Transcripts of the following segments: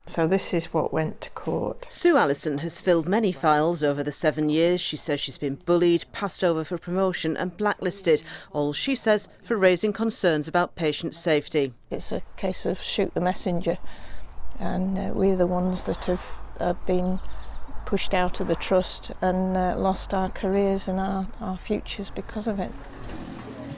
So this is what went to court. Sue Allison has filled many files over the 7 years. She says she's been bullied, passed over for promotion and blacklisted, all she says for raising concerns about patient safety. It's a case of shoot the messenger, and we're the ones that have been pushed out of the trust and lost our careers and our futures because of it.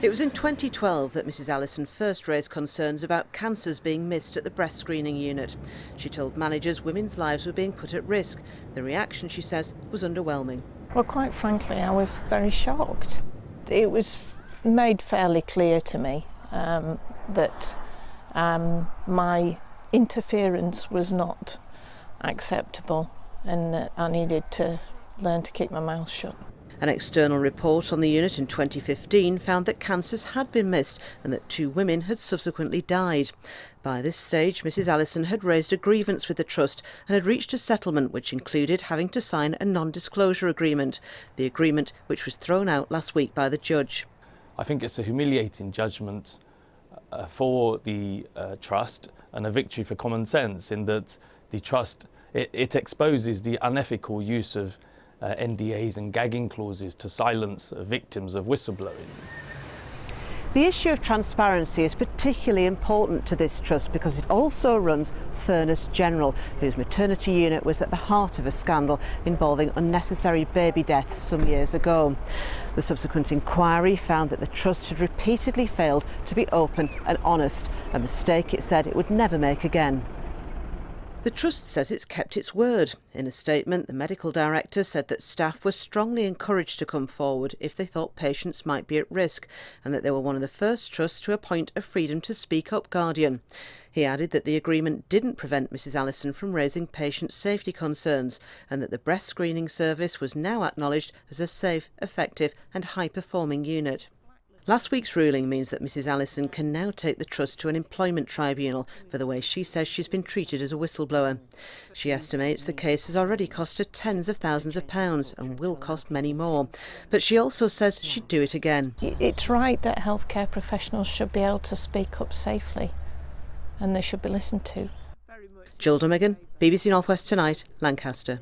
It was in 2012 that Mrs Allison first raised concerns about cancers being missed at the breast screening unit. She told managers women's lives were being put at risk. The reaction, she says, was underwhelming. Well, quite frankly, I was very shocked. It was made fairly clear to me that my interference was not acceptable, and that I needed to learn to keep my mouth shut. An external report on the unit in 2015 found that cancers had been missed and that 2 women had subsequently died. By this stage, Mrs Allison had raised a grievance with the trust and had reached a settlement which included having to sign a non-disclosure agreement, the agreement which was thrown out last week by the judge. I think it's a humiliating judgment for the trust and a victory for common sense, in that the trust, it exposes the unethical use of NDAs and gagging clauses to silence victims of whistleblowing. The issue of transparency is particularly important to this trust because it also runs Furness General, whose maternity unit was at the heart of a scandal involving unnecessary baby deaths some years ago. The subsequent inquiry found that the trust had repeatedly failed to be open and honest, a mistake it said it would never make again. The trust says it's kept its word. In a statement, the medical director said that staff were strongly encouraged to come forward if they thought patients might be at risk, and that they were one of the first trusts to appoint a freedom to speak up guardian. He added that the agreement didn't prevent Mrs Allison from raising patient safety concerns, and that the breast screening service was now acknowledged as a safe, effective and high-performing unit. Last week's ruling means that Mrs Allison can now take the trust to an employment tribunal for the way she says she's been treated as a whistleblower. She estimates the case has already cost her tens of thousands of pounds and will cost many more. But she also says she'd do it again. It's right that healthcare professionals should be able to speak up safely, and they should be listened to. Jill Dummigan, BBC North West Tonight, Lancaster.